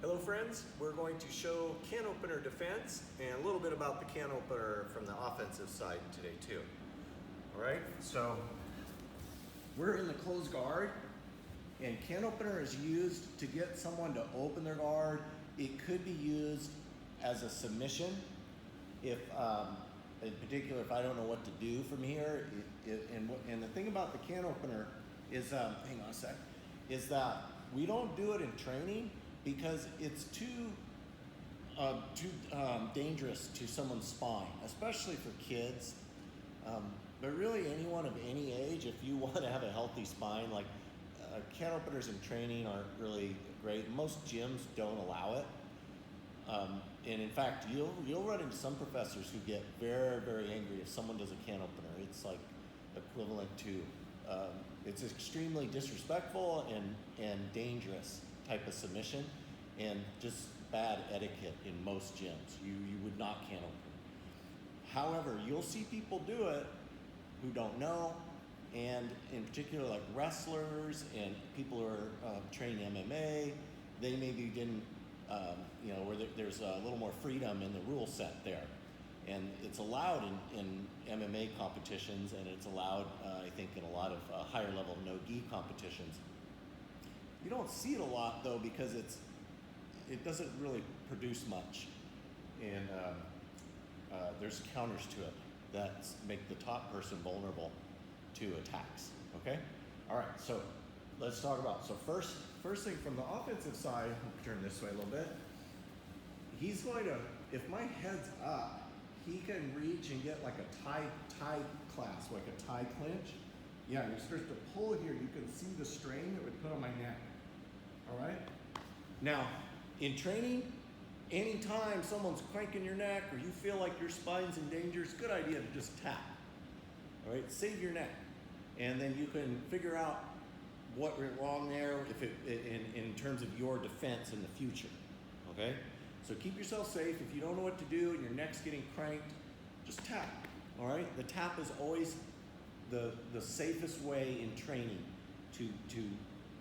Hello friends, we're going to show can opener defense and a little bit about the can opener from the offensive side today too. All right, so we're in the closed guard and can opener is used to get someone to open their guard. It could be used as a submission if, in particular, if I don't know what to do from here. And the thing about the can opener is, hang on a sec, is that we don't do it in training because it's too dangerous to someone's spine, especially for kids. But really anyone of any age, if you want to have a healthy spine, like can openers in training aren't really great. Most gyms don't allow it. And in fact, you'll run into some professors who get very, very angry if someone does a can opener. It's like equivalent to, it's extremely disrespectful and dangerous type of submission, and just bad etiquette in most gyms. You would not can open. However, you'll see people do it who don't know, and in particular like wrestlers and people who are trained MMA, they maybe didn't, where there's a little more freedom in the rule set there. And it's allowed in MMA competitions, and it's allowed, I think, in a lot of higher level no-gi competitions. You don't see it a lot though because it doesn't really produce much, and there's counters to it that make the top person vulnerable to attacks. Okay, all right. So let's talk about. So first thing from the offensive side, I'll turn this way a little bit. He's going to, if my head's up, he can reach and get like a tie clasp, like a tie clinch. Yeah, he starts to pull here. You can see the strain it would put on my neck. All right. Now, in training, anytime someone's cranking your neck or you feel like your spine's in danger, it's a good idea to just tap. All right, save your neck, and then you can figure out what went wrong there if in terms of your defense in the future. Okay, so keep yourself safe. If you don't know what to do and your neck's getting cranked, just tap. All right, the tap is always the safest way in training to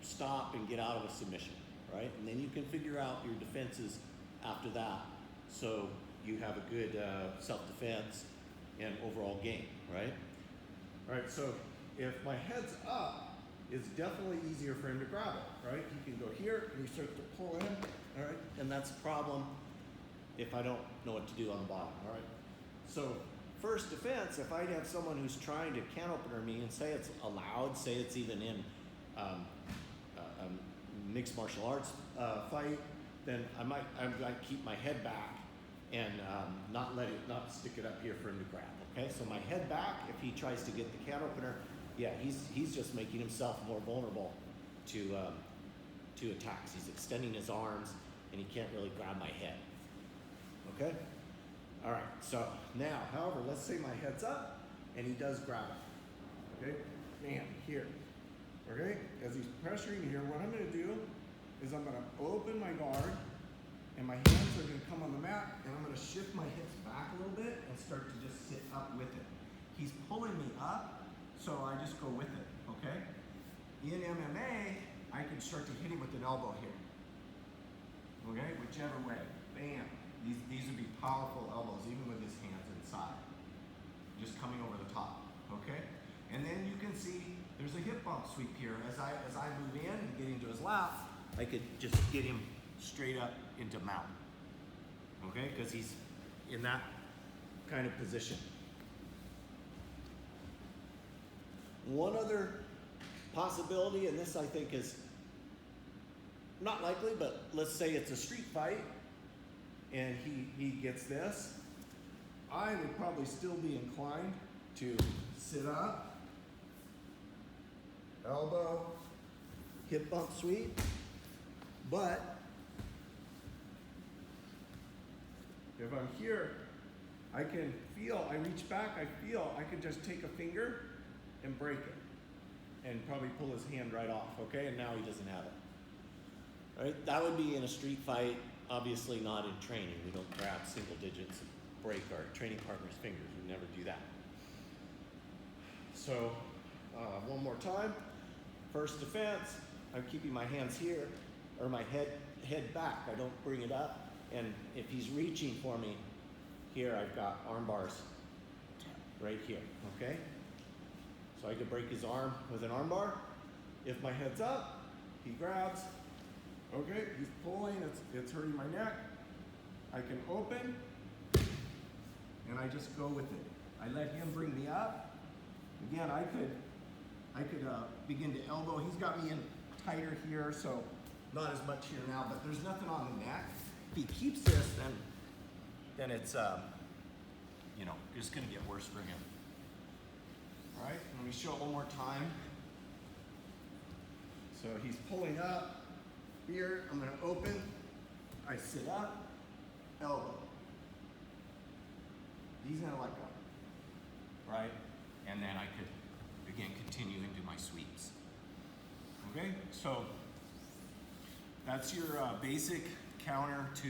stop and get out of a submission. Right, and then you can figure out your defenses after that, so you have a good self-defense and overall game. Right. All right, so if my head's up, it's definitely easier for him to grab it, right? He can go here and he starts to pull in, all right? And that's a problem if I don't know what to do on the bottom, all right? So first defense, if I have someone who's trying to can opener me and say it's allowed, say it's even in a mixed martial arts fight, then I might keep my head back and not stick it up here for him to grab, okay? So my head back, if he tries to get the can opener, yeah, he's just making himself more vulnerable to attacks. He's extending his arms and he can't really grab my head, okay? All right, so now, however, let's say my head's up and he does grab it, okay? Bam, here, okay? As he's pressuring here, what I'm gonna do is I'm gonna open my guard, and my hands are gonna come on the mat, and I'm gonna shift my hips back a little bit and start to just sit up with it. He's pulling me up, so I just go with it, okay? In MMA, I can start to hit him with an elbow here, okay? Whichever way, bam. These would be powerful elbows, even with his hands inside. Just coming over the top, okay? And then you can see there's a hip bump sweep here. As I move in and get into his lap, I could just get him straight up into mount, okay? Because he's in that kind of position. One other possibility, and this I think is not likely, but let's say it's a street fight and he gets this, I would probably still be inclined to sit up, elbow, hip bump sweep, but if I'm here, I can feel, I reach back, I feel, I can just take a finger and break it and probably pull his hand right off, okay? And now he doesn't have it. All right, that would be in a street fight, obviously not in training. We don't grab single digits and break our training partner's fingers. We never do that. So, one more time. First defense, I'm keeping my hands here, or my head head back. I don't bring it up. And if he's reaching for me, here I've got arm bars right here, okay? So I could break his arm with an arm bar. If my head's up, he grabs. Okay, he's pulling, it's hurting my neck. I can open, and I just go with it. I let him bring me up. Again, I could begin to elbow. He's got me in tighter here, so not as much here now, but there's nothing on the neck. If he keeps this, then it's, you know, it's gonna get worse for him. All right, let me show it one more time. So he's pulling up. Here, I'm gonna open. I sit up, elbow. He's gonna let go, right? And then I could, again, continue into my sweeps. Okay, so that's your basic counter to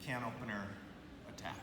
can opener attack.